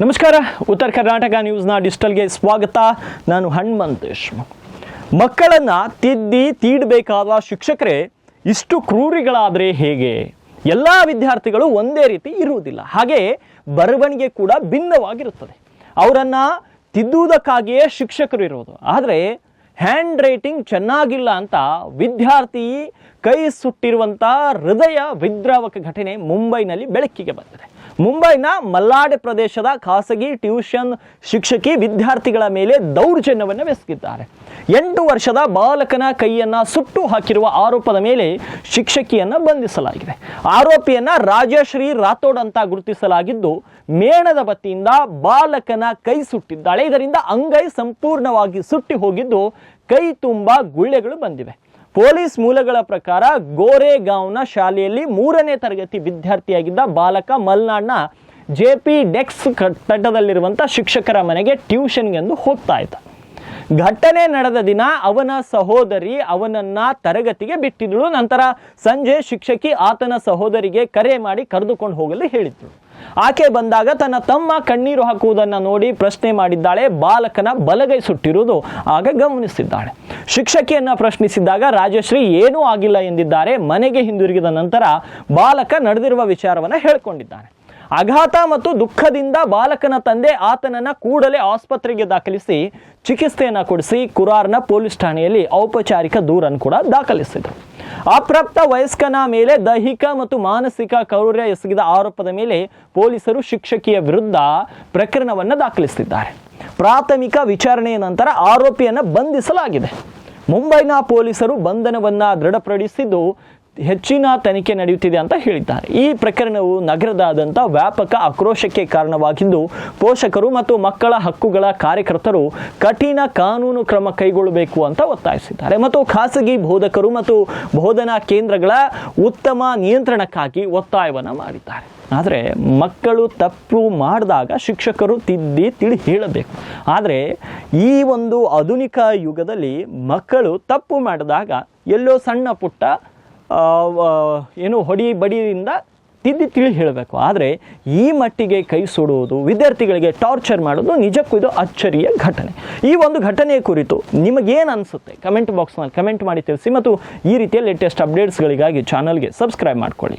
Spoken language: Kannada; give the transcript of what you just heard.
ನಮಸ್ಕಾರ. ಉತ್ತರ ಕರ್ನಾಟಕ ನ್ಯೂಸ್ನ ಡಿಜಿಟಲ್ಗೆ ಸ್ವಾಗತ. ನಾನು ಹನುಮಂತೇಶ್. ಮಕ್ಕಳನ್ನು ತೀಡಬೇಕಾದ ಶಿಕ್ಷಕರೇ ಇಷ್ಟು ಕ್ರೂರಿಗಳಾದರೆ ಹೇಗೆ? ಎಲ್ಲ ವಿದ್ಯಾರ್ಥಿಗಳು ಒಂದೇ ರೀತಿ ಇರುವುದಿಲ್ಲ, ಹಾಗೆ ಬರವಣಿಗೆ ಕೂಡ ಭಿನ್ನವಾಗಿರುತ್ತದೆ. ಅವರನ್ನು ತಿದ್ದುವುದಕ್ಕಾಗಿಯೇ ಶಿಕ್ಷಕರು ಇರೋದು. ಆದರೆ ಹ್ಯಾಂಡ್ ರೈಟಿಂಗ್ ಚೆನ್ನಾಗಿಲ್ಲ ಅಂತ ವಿದ್ಯಾರ್ಥಿ ಕೈ ಸುಟ್ಟಿರುವಂಥ ಹೃದಯ ವಿದ್ರಾವಕ ಘಟನೆ ಮುಂಬೈನಲ್ಲಿ ಬೆಳಕಿಗೆ ಬಂದಿದೆ. ಮುಂಬೈನ ಮಲ್ಲಾಡೆ ಪ್ರದೇಶದ ಖಾಸಗಿ ಟ್ಯೂಷನ್ ಶಿಕ್ಷಕಿ ವಿದ್ಯಾರ್ಥಿಗಳ ಮೇಲೆ ದೌರ್ಜನ್ಯವನ್ನು ಬೆಸಗಿದ್ದಾರೆ. 8 ವರ್ಷದ ಬಾಲಕನ ಕೈಯನ್ನು ಸುಟ್ಟು ಹಾಕಿರುವ ಆರೋಪದ ಮೇಲೆ ಶಿಕ್ಷಕಿಯನ್ನು ಬಂಧಿಸಲಾಗಿದೆ. ಆರೋಪಿಯನ್ನ ರಾಜಶ್ರೀ ರಾಥೋಡ್ ಅಂತ ಗುರುತಿಸಲಾಗಿದ್ದು, ಮೇಣದ ಬತ್ತಿಯಿಂದ ಬಾಲಕನ ಕೈ ಸುಟ್ಟಿದ್ದಾಳೆ. ಇದರಿಂದ ಅಂಗೈ ಸಂಪೂರ್ಣವಾಗಿ ಸುಟ್ಟಿ ಹೋಗಿದ್ದು, ಕೈ ತುಂಬ ಗುಳ್ಳೆಗಳು ಬಂದಿವೆ. ಪೊಲೀಸ್ ಮೂಲಗಳ ಪ್ರಕಾರ ಗೋರೆಗಾಂವ್ನ ಶಾಲೆಯಲ್ಲಿ 3ನೇ ತರಗತಿ ವಿದ್ಯಾರ್ಥಿಯಾಗಿದ್ದ ಬಾಲಕ ಮಲ್ನಾಡ್ನ JP ಡೆಕ್ಸ್ ತಟದಲ್ಲಿರುವಂಥ ಶಿಕ್ಷಕರ ಮನೆಗೆ ಟ್ಯೂಷನ್ಗೆಂದು ಹೋಗ್ತಾ ಇದ್ದ. ಘಟನೆ ನಡೆದ ದಿನ ಅವನ ಸಹೋದರಿ ಅವನನ್ನ ತರಗತಿಗೆ ಬಿಟ್ಟಿದ್ದಳು. ನಂತರ ಸಂಜೆ ಶಿಕ್ಷಕಿ ಆತನ ಸಹೋದರಿಗೆ ಕರೆ ಮಾಡಿ ಕರೆದುಕೊಂಡು ಹೋಗಲು ಹೇಳಿದ್ದಳು. ಆಕೆ ಬಂದಾಗ ತನ್ನ ತಮ್ಮ ಕಣ್ಣೀರು ಹಾಕುವುದನ್ನು ನೋಡಿ ಪ್ರಶ್ನೆ ಮಾಡಿದ್ದಾಳೆ. ಬಾಲಕನ ಬಲಗೈ ಸುಟ್ಟಿರುವುದು ಆಗ ಗಮನಿಸಿದ್ದಾಳೆ. ಶಿಕ್ಷಕಿಯನ್ನ ಪ್ರಶ್ನಿಸಿದಾಗ ರಾಜಶ್ರೀ ಏನೂ ಆಗಿಲ್ಲ ಎಂದಿದ್ದಾರೆ. ಮನೆಗೆ ಹಿಂದಿರುಗಿದ ನಂತರ ಬಾಲಕ ನಡೆದಿರುವ ವಿಚಾರವನ್ನು ಹೇಳಿಕೊಂಡಿದ್ದಾನೆ. ಆಘಾತ ಮತ್ತು ದುಃಖದಿಂದ ಬಾಲಕನ ತಂದೆ ಆತನನ್ನ ಕೂಡಲೇ ಆಸ್ಪತ್ರೆಗೆ ದಾಖಲಿಸಿ ಚಿಕಿತ್ಸೆಯನ್ನು ಕೊಡಿಸಿ ಕುರಾರ್ನ ಪೊಲೀಸ್ ಠಾಣೆಯಲ್ಲಿ ಔಪಚಾರಿಕ ದೂರನ್ನು ಕೂಡ ದಾಖಲಿಸಿದರು. ಅಪ್ರಾಪ್ತ ವಯಸ್ಕನ ಮೇಲೆ ದೈಹಿಕ ಮತ್ತು ಮಾನಸಿಕ ಕ್ರೌರ್ಯ ಎಸಗಿದ ಆರೋಪದ ಮೇಲೆ ಪೊಲೀಸರು ಶಿಕ್ಷಕಿಯ ವಿರುದ್ಧ ಪ್ರಕರಣವನ್ನು ದಾಖಲಿಸಿದ್ದಾರೆ. ಪ್ರಾಥಮಿಕ ವಿಚಾರಣೆಯ ನಂತರ ಆರೋಪಿಯನ್ನು ಬಂಧಿಸಲಾಗಿದೆ. ಮುಂಬೈನ ಪೊಲೀಸರು ಬಂಧನವನ್ನು ದೃಢಪಡಿಸಿದ್ದು ಹೆಚ್ಚಿನ ತನಿಖೆ ನಡೆಯುತ್ತಿದೆ ಅಂತ ಹೇಳಿದ್ದಾರೆ. ಈ ಪ್ರಕರಣವು ನಗರದಾದ್ಯಂತ ವ್ಯಾಪಕ ಆಕ್ರೋಶಕ್ಕೆ ಕಾರಣವಾಗಿದ್ದು, ಪೋಷಕರು ಮತ್ತು ಮಕ್ಕಳ ಹಕ್ಕುಗಳ ಕಾರ್ಯಕರ್ತರು ಕಠಿಣ ಕಾನೂನು ಕ್ರಮ ಕೈಗೊಳ್ಳಬೇಕು ಅಂತ ಒತ್ತಾಯಿಸಿದ್ದಾರೆ ಮತ್ತು ಖಾಸಗಿ ಬೋಧಕರು ಮತ್ತು ಬೋಧನಾ ಕೇಂದ್ರಗಳ ಉತ್ತಮ ನಿಯಂತ್ರಣಕ್ಕಾಗಿ ಒತ್ತಾಯವನ್ನು ಮಾಡಿದ್ದಾರೆ. ಆದರೆ ಮಕ್ಕಳು ತಪ್ಪು ಮಾಡಿದಾಗ ಶಿಕ್ಷಕರು ತಿಳಿ ಹೇಳಬೇಕು. ಆದರೆ ಈ ಒಂದು ಆಧುನಿಕ ಯುಗದಲ್ಲಿ ಮಕ್ಕಳು ತಪ್ಪು ಮಾಡಿದಾಗ ಎಲ್ಲೋ ಸಣ್ಣ ಪುಟ್ಟ ಹೊಡಿ ಬಡಿಯಿಂದ ತಿಳಿ ಹೇಳಬೇಕು. ಆದರೆ ಈ ಮಟ್ಟಿಗೆ ಕೈ ಸುಡುವುದು, ವಿದ್ಯಾರ್ಥಿಗಳಿಗೆ ಟಾರ್ಚರ್ ಮಾಡೋದು ನಿಜಕ್ಕೂ ಇದು ಅಚ್ಚರಿಯ ಘಟನೆ. ಈ ಒಂದು ಘಟನೆಯ ಕುರಿತು ನಿಮಗೇನು ಅನಿಸುತ್ತೆ ಕಮೆಂಟ್ ಬಾಕ್ಸ್ನಲ್ಲಿ ಕಮೆಂಟ್ ಮಾಡಿ ತಿಳಿಸಿ ಮತ್ತು ಈ ರೀತಿಯ ಲೇಟೆಸ್ಟ್ ಅಪ್ಡೇಟ್ಸ್ಗಳಿಗಾಗಿ ಚಾನಲ್ಗೆ ಸಬ್ಸ್ಕ್ರೈಬ್ ಮಾಡ್ಕೊಳ್ಳಿ.